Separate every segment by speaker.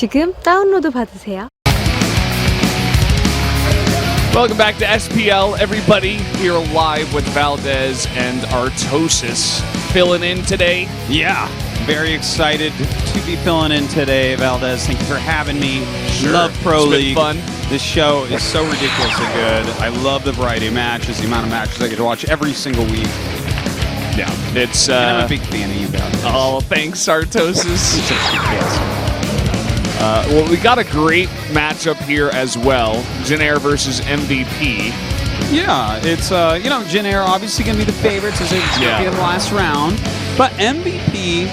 Speaker 1: 지금 다운로드 받으세요.
Speaker 2: Welcome back to SPL, everybody. Here live with Valdez and Artosis filling in today.
Speaker 3: Yeah, very excited to be filling in today, Valdez. Thank you for having me.
Speaker 2: Sure.
Speaker 3: Love Pro
Speaker 2: It's
Speaker 3: League.
Speaker 2: been fun.
Speaker 3: This show is so ridiculously good. I love the variety of matches, the amount of matches I get to watch every single week.
Speaker 2: Yeah, it's.
Speaker 3: And I'm a big fan of you, Valdez.
Speaker 2: Oh, thanks, Artosis.
Speaker 3: You're such a good guest.
Speaker 2: Well, we got a great matchup here as well. Jin versus MVP.
Speaker 3: Yeah, it's, Jin Air obviously going to be the favorites as it's going to be in the last round. But MVP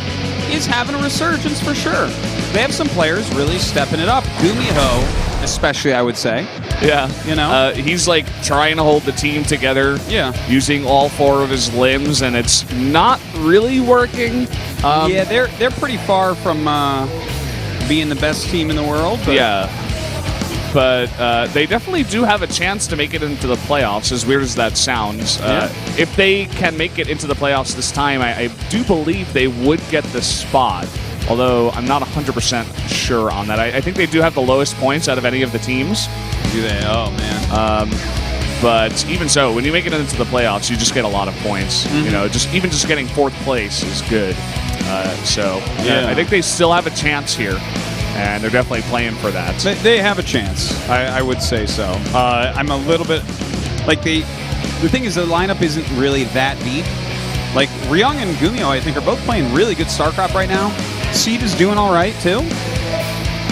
Speaker 3: is having a resurgence for sure. They have some players really stepping it up. Gumiho, especially, I would say.
Speaker 2: Yeah.
Speaker 3: You know?
Speaker 2: He's like trying to hold the team together.
Speaker 3: Yeah.
Speaker 2: Using all 4 of his limbs, and it's not really working.
Speaker 3: Yeah, they're pretty far from being the best team in the world. But
Speaker 2: but they definitely do have a chance to make it into the playoffs, as weird as that sounds. If they can make it into the playoffs this time, I do believe they would get the spot, although I'm not 100% sure on that. I think they do have the lowest points out of any of the teams.
Speaker 3: Do they? Oh, man.
Speaker 2: But even so, when you make it into the playoffs, you just get a lot of points.
Speaker 3: Mm-hmm.
Speaker 2: You know, even just getting 4th place is good. I think they still have a chance here, and they're definitely playing for that.
Speaker 3: They have a chance. I would say so. I'm a little bit like the thing is the lineup isn't really that deep. Like Ryung and Gumiho, I think, are both playing really good Starcraft right now. Seed is doing all right too.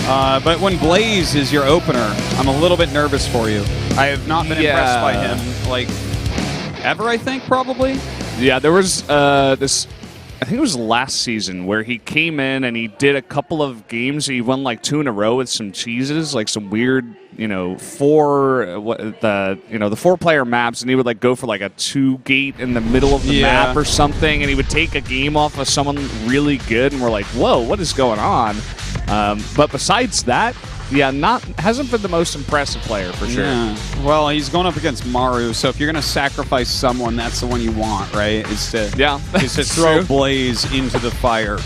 Speaker 3: But when Blaze is your opener, I'm a little bit nervous for you. I have not been impressed by him, like, ever, I think, probably.
Speaker 2: Yeah, there was this, I think it was last season, where he came in and he did a couple of games. He won like 2 in a row with some cheeses, like some weird, the 4-player maps, and he would like go for like a 2-gate in the middle of the map or something, and he would take a game off of someone really good, and we're like, whoa, what is going on? But besides that, hasn't been the most impressive player for sure.
Speaker 3: Yeah. Well, he's going up against Maru, so if you're going to sacrifice someone, that's the one you want, right? Is to throw
Speaker 2: true.
Speaker 3: Blaze into the fire.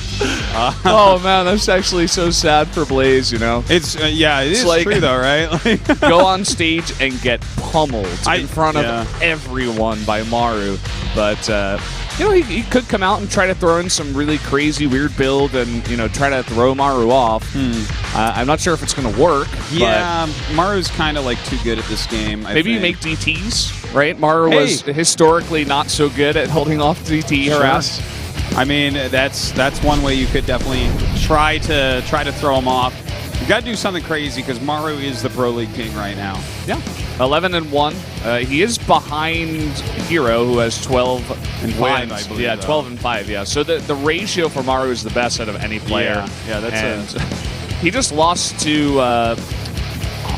Speaker 2: Oh man, that's actually so sad for Blaze.
Speaker 3: It's it is
Speaker 2: like,
Speaker 3: true though, right?
Speaker 2: Go on stage and get pummeled in front of everyone by Maru, but. He could come out and try to throw in some really crazy, weird build and, try to throw Maru off. I'm not sure if it's going to work.
Speaker 3: Yeah, Maru's kind of like too good at this game.
Speaker 2: Maybe you make DTs, right? Maru was historically not so good at holding off DT harass.
Speaker 3: I mean, that's one way you could definitely try to throw him off. You got to do something crazy because Maru is the Pro League king right now.
Speaker 2: Yeah, 11-1. He is behind Hero, who has 12 and 5, I believe. Yeah, 12 and 5. Yeah, so the ratio for Maru is the best out of any player.
Speaker 3: Yeah, that's it.
Speaker 2: He just lost to.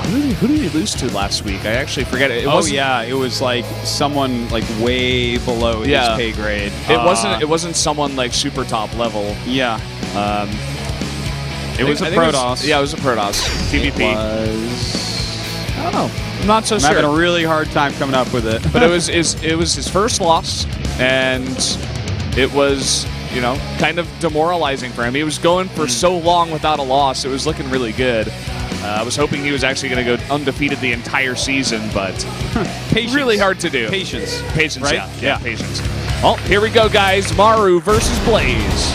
Speaker 2: Who did he lose to last week? I actually forget it.
Speaker 3: It was like someone like way below his pay grade.
Speaker 2: It wasn't someone like super top level.
Speaker 3: Yeah.
Speaker 2: It was a Protoss. It was a Protoss. TVP. I don't know. I'm not so sure.
Speaker 3: I'm having a really hard time coming up with it.
Speaker 2: But it was his first loss, and it was, kind of demoralizing for him. He was going for so long without a loss. It was looking really good. I was hoping he was actually going to go undefeated the entire season, but really hard to do.
Speaker 3: Patience,
Speaker 2: right? Yeah, patience. Well, here we go, guys. Maru versus Blaze.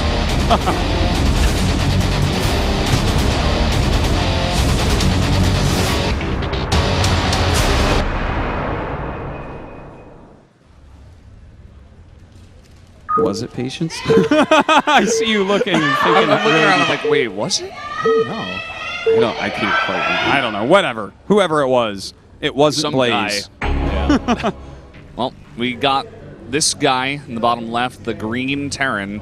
Speaker 3: Was it patience? I see you looking.
Speaker 2: I'm looking around. I'm like, wait, was it? I don't know.
Speaker 3: I can't quite. I don't know. Whatever. Whoever it wasn't
Speaker 2: some
Speaker 3: Blaze.
Speaker 2: Guy. Yeah. Well, we got this guy in the bottom left, the green Terran,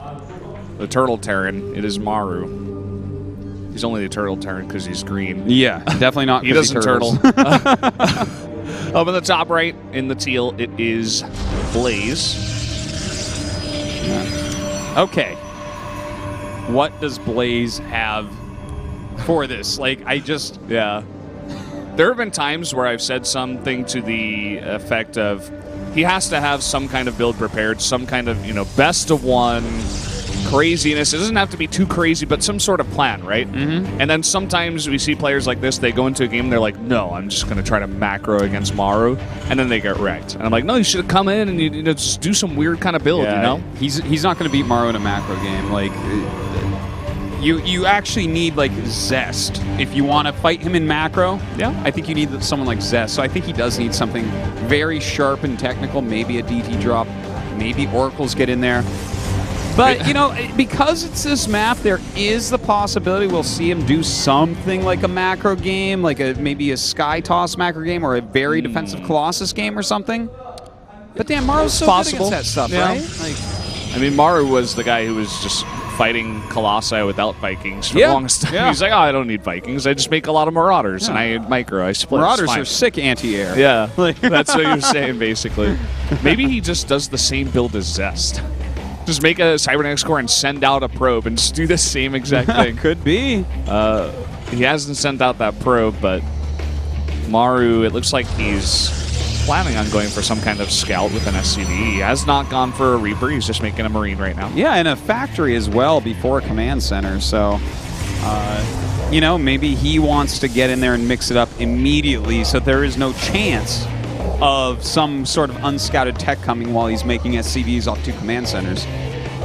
Speaker 2: the turtle Terran. It is Maru. He's only the turtle Terran because he's green.
Speaker 3: Yeah, definitely not.
Speaker 2: He doesn't turtle. Up in the top right, in the teal, it is Blaze.
Speaker 3: Okay. What does Blaze have for this? Like,
Speaker 2: Yeah. There have been times where I've said something to the effect of he has to have some kind of build prepared, some kind of, best of one, craziness. It doesn't have to be too crazy, but some sort of plan, right? Mm-hmm. And then sometimes we see players like this, they go into a game and they're like, no, I'm just going to try to macro against Maru, and then they get wrecked. And I'm like, no, you should have come in and you know, just do some weird kind of build, you know?
Speaker 3: He's not going to beat Maru in a macro game. Like, you actually need, like, zest. If you want to fight him in macro, I think you need someone like zest. So I think he does need something very sharp and technical, maybe a DT drop, maybe oracles get in there. But, you know, because it's this map, there is the possibility we'll see him do something like a macro game, like maybe a Sky Toss macro game or a very defensive Colossus game or something. But damn, Maru's so good against that stuff, right? Like,
Speaker 2: I mean, Maru was the guy who was just fighting Colossi without Vikings for the longest time. He's like, oh, I don't need Vikings. I just make a lot of Marauders, and I micro. I split.
Speaker 3: Marauders are sick anti-air.
Speaker 2: Yeah, that's what you're saying, basically. Maybe he just does the same build as Zest. Just make a Cybernetics core and send out a probe and just do the same exact thing.
Speaker 3: Could be.
Speaker 2: He hasn't sent out that probe, but Maru, it looks like he's planning on going for some kind of scout with an SCV. He has not gone for a Reaper. He's just making a Marine right now.
Speaker 3: Yeah, and a factory as well before a command center. So, you know, maybe he wants to get in there and mix it up immediately so there is no chance of some sort of unscouted tech coming while he's making SCVs off 2 command centers.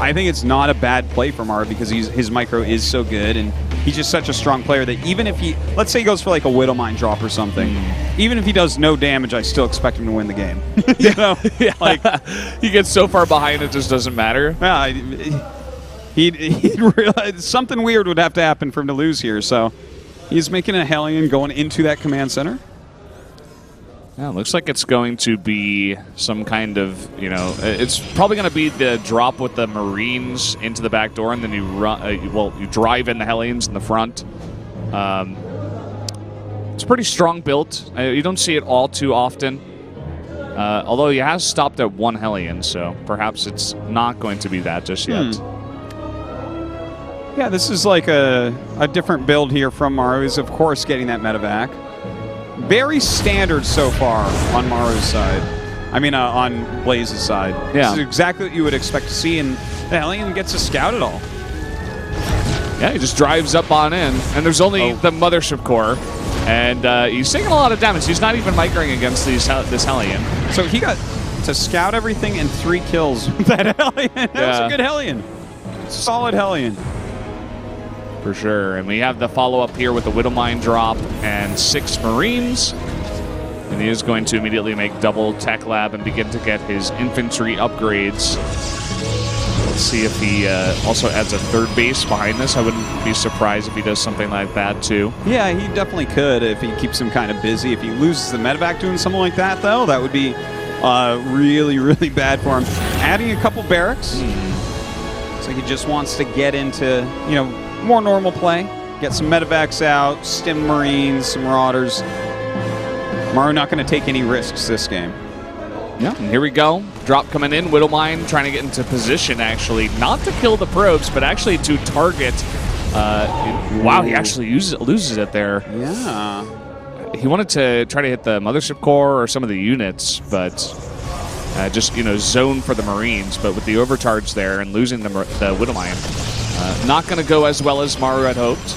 Speaker 3: I think it's not a bad play for Maru because his micro is so good, and he's just such a strong player that even if he, let's say he goes for like a Widowmine drop or something, even if he does no damage, I still expect him to win the game. You know? Like,
Speaker 2: he gets so far behind it just doesn't matter.
Speaker 3: Yeah, he'd realize something weird would have to happen for him to lose here, so he's making a Hellion going into that command center.
Speaker 2: Yeah, it looks like it's going to be some kind of, you know, it's probably going to be the drop with the Marines into the back door, and then you run. Well, you drive in the Hellions in the front. It's a pretty strong build. You don't see it all too often. Although he has stopped at 1 Hellion, so perhaps it's not going to be that just yet.
Speaker 3: Yeah, this is like a different build here from Maru. Is of course getting that medevac. Very standard so far on Maru's side. I mean, on Blaze's side.
Speaker 2: Yeah.
Speaker 3: This is exactly what you would expect to see, and the Hellion gets a scout at all.
Speaker 2: Yeah, he just drives up on in, and there's only the Mothership Core, and he's taking a lot of damage. He's not even microing against this Hellion.
Speaker 3: So he got to scout everything and 3 kills with that Hellion. That was a good Hellion. Solid Hellion.
Speaker 2: For sure. And we have the follow-up here with the Widowmine drop and 6 Marines. And he is going to immediately make double Tech Lab and begin to get his infantry upgrades. Let's see if he also adds a 3rd base behind this. I wouldn't be surprised if he does something like that, too.
Speaker 3: Yeah, he definitely could if he keeps him kind of busy. If he loses the medevac doing something like that, though, that would be really, really bad for him. Adding a couple barracks. Looks like he just wants to get into, you know, more normal play. Get some medevacs out, stim Marines, some Marauders. Maru not going to take any risks this game.
Speaker 2: Yeah, and here we go. Drop coming in. Widowmine trying to get into position, actually. Not to kill the probes, but actually to target. Wow, he actually loses it there.
Speaker 3: Yeah.
Speaker 2: He wanted to try to hit the Mothership Core or some of the units, but just, you know, zone for the Marines. But with the overcharge there and losing the Widowmine, not going to go as well as Maru had hoped.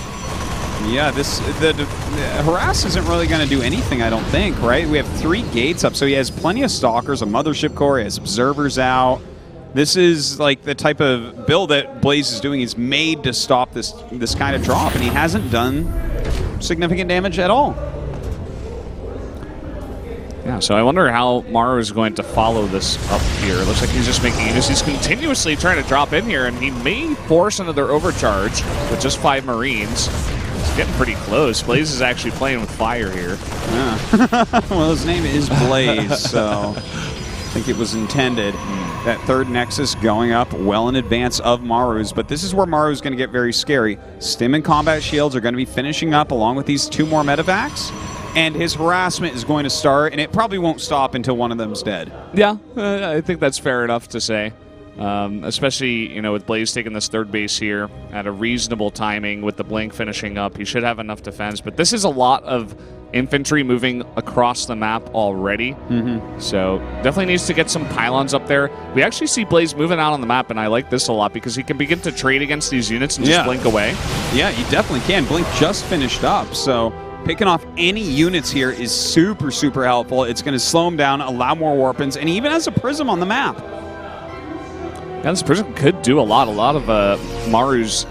Speaker 3: Yeah, the harass isn't really going to do anything, I don't think, right? We have 3 gates up, so he has plenty of stalkers, a Mothership Core, he has observers out. This is like the type of build that Blaze is doing. He's made to stop this kind of drop, and he hasn't done significant damage at all.
Speaker 2: Yeah, so I wonder how Maru is going to follow this up here. It looks like he's just making it. He's continuously trying to drop in here, and he may force another overcharge with just 5 Marines. It's getting pretty close. Blaze is actually playing with fire here.
Speaker 3: Yeah. Well, his name is Blaze, so I think it was intended. That 3rd Nexus going up well in advance of Maru's, but this is where Maru's going to get very scary. Stim and combat shields are going to be finishing up along with these 2 more medevacs. And his harassment is going to start, and it probably won't stop until one of them's dead.
Speaker 2: Yeah, I think that's fair enough to say. Especially, you know, with Blaze taking this 3rd base here at a reasonable timing with the Blink finishing up. He should have enough defense, but this is a lot of infantry moving across the map already. So definitely needs to get some pylons up there. We actually see Blaze moving out on the map, and I like this a lot because he can begin to trade against these units and just blink away.
Speaker 3: Yeah, you definitely can. Blink just finished up, so picking off any units here is super, super helpful. It's going to slow him down, allow more warpins, and he even has a prism on the map.
Speaker 2: Yeah, this prism could do a lot. A lot of Maru's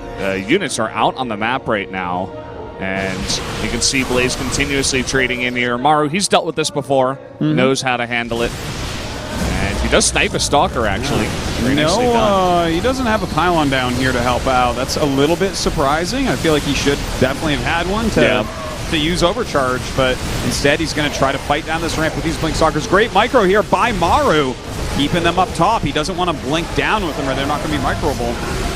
Speaker 2: units are out on the map right now. And you can see Blaze continuously trading in here. Maru, he's dealt with this before, knows how to handle it. And he does snipe a Stalker, actually.
Speaker 3: No, he doesn't have a pylon down here to help out. That's a little bit surprising. I feel like he should definitely have had one to use Overcharge, but instead he's going to try to fight down this ramp with these Blink Stalkers. Great micro here by Maru, keeping them up top. He doesn't want to blink down with them or they're not going to be microable.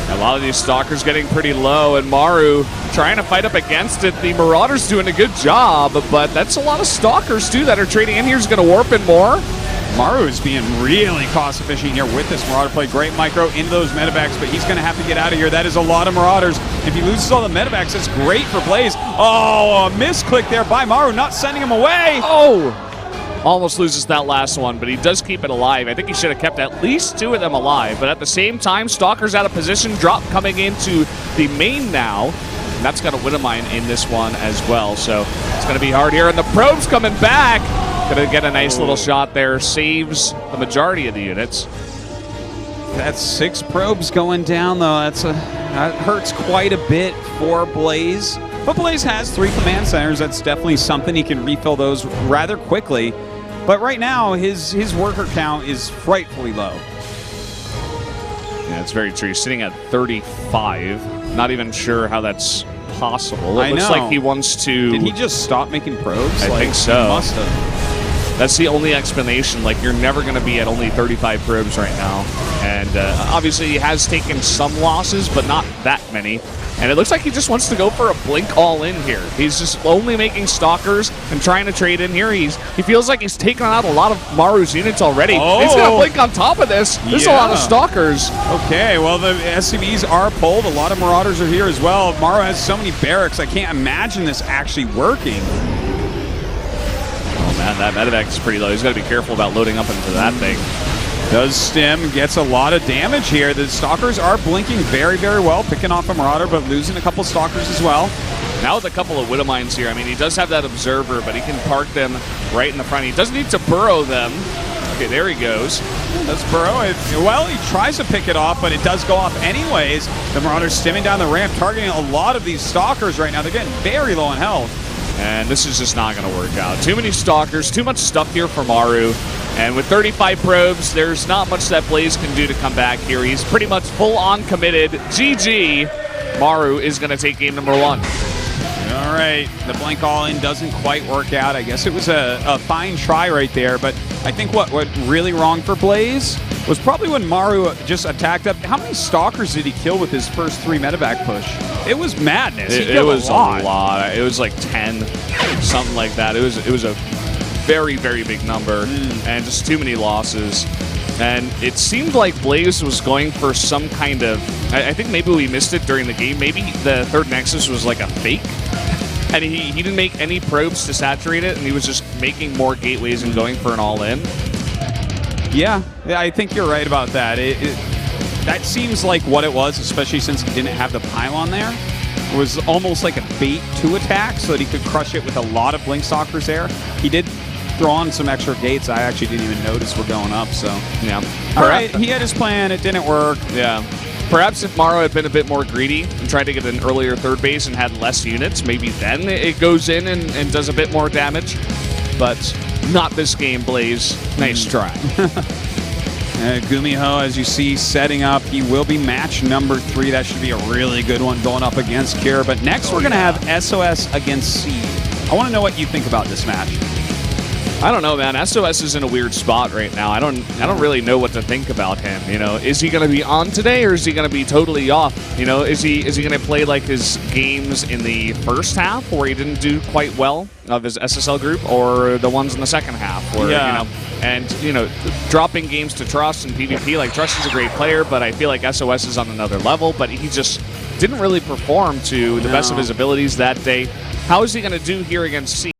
Speaker 2: A lot of these Stalkers getting pretty low, and Maru trying to fight up against it. The Marauders doing a good job, but that's a lot of Stalkers, too, that are trading in here. Is going to warp in more.
Speaker 3: Maru is being really cost-efficient here with this Marauder play. Great micro into those medevacs, but he's going to have to get out of here. That is a lot of Marauders. If he loses all the medevacs, that's great for Blaze. Oh, a misclick there by Maru, not sending him away.
Speaker 2: Oh! Almost loses that last one, but he does keep it alive. I think he should have kept at least 2 of them alive, but at the same time, Stalker's out of position, drop coming into the main now, and that's going to Widowmine in this one as well, so it's going to be hard here, and the probe's coming back. Going to get a nice little shot there, saves the majority of the units.
Speaker 3: That's 6 probes going down, though. That hurts quite a bit for Blaze. But Blaze has 3 command centers. That's definitely something. He can refill those rather quickly. But right now, his worker count is frightfully low.
Speaker 2: Yeah, it's very true. He's sitting at 35. Not even sure how that's possible. It looks like he wants to...
Speaker 3: Did he just stop making probes?
Speaker 2: I think so.
Speaker 3: He must have.
Speaker 2: That's the only explanation. Like, you're never going to be at only 35 probes right now. And obviously, he has taken some losses, but not that many. And it looks like he just wants to go for a blink all-in here. He's just only making Stalkers and trying to trade in here. He feels like he's taken out a lot of Maru's units already.
Speaker 3: Oh.
Speaker 2: He's going to blink on top of this. There's a lot of Stalkers.
Speaker 3: Okay, well, the SCVs are pulled. A lot of Marauders are here as well. Maru has so many barracks. I can't imagine this actually working.
Speaker 2: Oh, man, that medevac is pretty low. He's got to be careful about loading up into that thing.
Speaker 3: Does stim, gets a lot of damage here. The Stalkers are blinking very, very well, picking off a Marauder, but losing a couple Stalkers as well.
Speaker 2: Now with a couple of Widowmines here, I mean, he does have that Observer, but he can park them right in the front. He doesn't need to burrow them. Okay, there he goes.
Speaker 3: Does burrow it? Well, he tries to pick it off, but it does go off anyways. The Marauder's stimming down the ramp, targeting a lot of these Stalkers right now. They're getting very low on health.
Speaker 2: And this is just not going to work out. Too many Stalkers, too much stuff here for Maru. And with 35 probes, there's not much that Blaze can do to come back here. He's pretty much full-on committed. GG. Maru is going to take game number 1.
Speaker 3: All right. The blink all-in doesn't quite work out. I guess it was a fine try right there. But I think what went really wrong for Blaze was probably when Maru just attacked up. How many Stalkers did he kill with his first 3 medevac push? It was madness.
Speaker 2: It was a lot. It was like 10, something like that. It was a very, very big number, and just too many losses. And it seemed like Blaze was going for some kind of... I think maybe we missed it during the game. Maybe the third Nexus was like a fake. And he didn't make any probes to saturate it, and he was just making more gateways and going for an all-in.
Speaker 3: Yeah, I think you're right about that. That seems like what it was, especially since he didn't have the pylon there. It was almost like a bait to attack so that he could crush it with a lot of Blink Stalkers there. He did throw on some extra gates I actually didn't even notice were going up, so...
Speaker 2: Yeah.
Speaker 3: All right, he had his plan. It didn't work.
Speaker 2: Yeah. Perhaps if Maru had been a bit more greedy and tried to get an earlier third base and had less units, maybe then it goes in and does a bit more damage. But not this game, Blaze. Nice try.
Speaker 3: Gumiho, as you see, setting up. He will be match number 3. That should be a really good one going up against Kira. But next we're going to have SOS against Seed. I want to know what you think about this match.
Speaker 2: I don't know, man. SOS is in a weird spot right now. I don't really know what to think about him. You know, is he going to be on today or is he going to be totally off? You know, is he going to play like his games in the first half where he didn't do quite well of his SSL group, or the ones in the second half where you know, dropping games to Trust and PvP? Like, Trust is a great player, but I feel like SOS is on another level. But he just didn't really perform to the best of his abilities that day. How is he going to do here against C?